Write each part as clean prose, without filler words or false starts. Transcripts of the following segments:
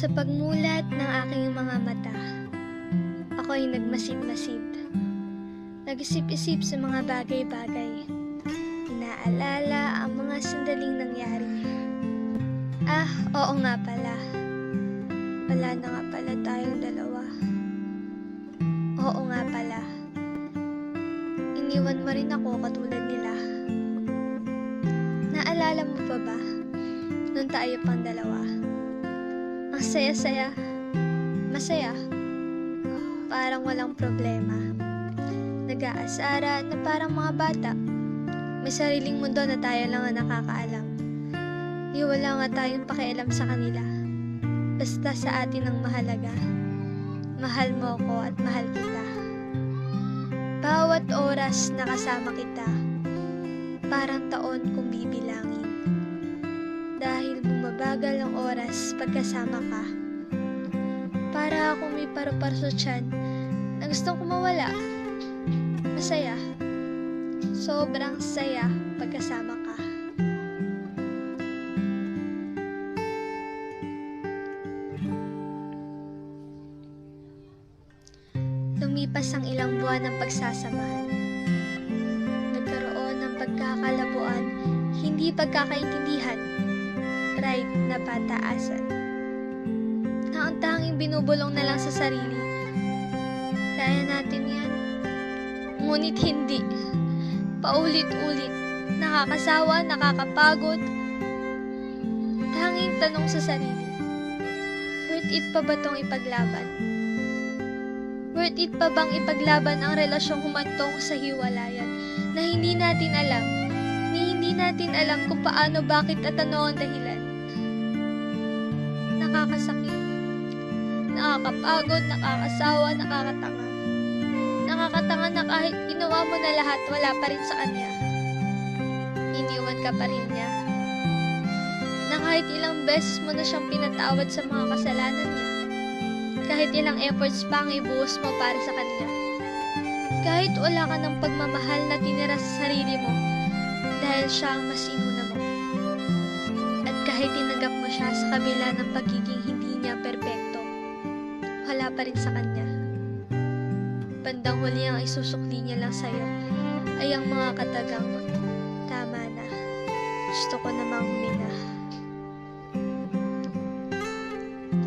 Sa pagmulat ng aking mga mata, ako'y nagmasid-masid. Nag-isip-isip sa mga bagay-bagay. Inaalala ang mga sandaling nangyari. Oo nga pala. Wala na nga pala tayong dalawa. Oo nga pala. Iniwan mo rin ako katulad nila. Naalala mo pa ba? Nung tayo pang dalawa. Ang saya-saya. Masaya. Parang walang problema. Nag-aasara na parang mga bata. May sariling mundo na tayo lang ang nakakaalam. Di wala nga tayong pakialam sa kanila. Basta sa atin ang mahalaga. Mahal mo ako at mahal kita. Bawat oras na kasama kita, parang taon kong bibilangin. Dahil bumabagal ang oras pagkasama ka. Para akong may paru-paro sa tiyan na gustong kumawala. Masaya. Sobrang saya pagkasama ka. Lumipas ang ilang buwan ng pagsasamahan. Nagkaroon ng pagkakalabuan, hindi pagkakaintindihan, pride na pataasan. Na ang tanging binubulong na lang sa sarili. Kaya natin yan. Ngunit hindi. Paulit-ulit. Nakakasawa, nakakapagod. Tanging tanong sa sarili. Worth it pa ba tong ipaglaban? Worth it pa bang ipaglaban ang relasyong humantong sa hiwalayan na hindi natin alam, hindi natin alam kung paano, bakit at ano ang dahilan? Nakakasakit, nakakapagod, nakakasawa, nakakatanga. Nakakatanga na kahit ginawa mo na lahat, wala pa rin sa kanya. Iniwan ka pa rin niya. Na kahit ilang beses mo na siyang pinatawad sa mga kasalanan niya. Kahit ilang efforts pa ang ibuhos mo para sa kanya. Kahit wala ka ng pagmamahal na tinira sa sarili mo dahil siya ang mas inuna mo. At kahit tinanggap mo siya sa kabila ng pagiging hindi niya perpekto, wala pa rin sa kanya. Bandang huli ang isusukli niya lang sa'yo ay ang mga katagang, tama na, gusto ko namang huminga.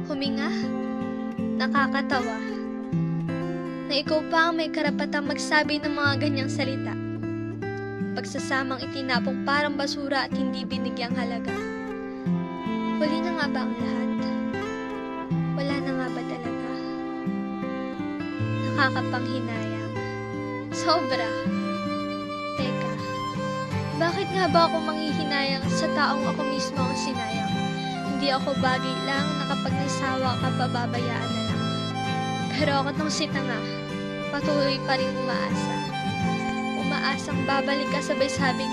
Huminga? Nakakatawa na ikaw pa ang may karapatang magsabi ng mga ganyang salita. Pagsasamang itinapong parang basura at hindi binigyang halaga. Huli na nga ba ang lahat? Wala na nga ba talaga? Nakakapanghinayang. Sobra. Teka, bakit nga ba ako manghihinayang sa taong ako mismo ang sinayang? Hindi ako bagay lang na kapag nasawa ka, pababayaan na lang. Pero ako tong sitanga, patuloy pa rin umaasa. Umaasang babalik ka sabay sabing,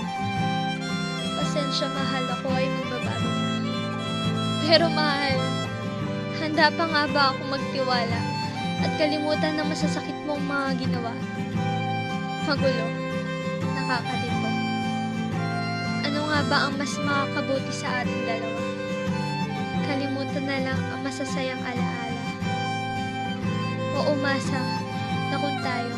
pasensya mahal, ako ay magbabago na. Pero mahal, handa pa nga ba ako magtiwala at kalimutan ng masasakit mong mga ginawa? Magulo, nakakalito. Ano nga ba ang mas makakabuti sa ating dalawa? Kalimutan na lang ang masasayang alaala. O umasa na kung tayo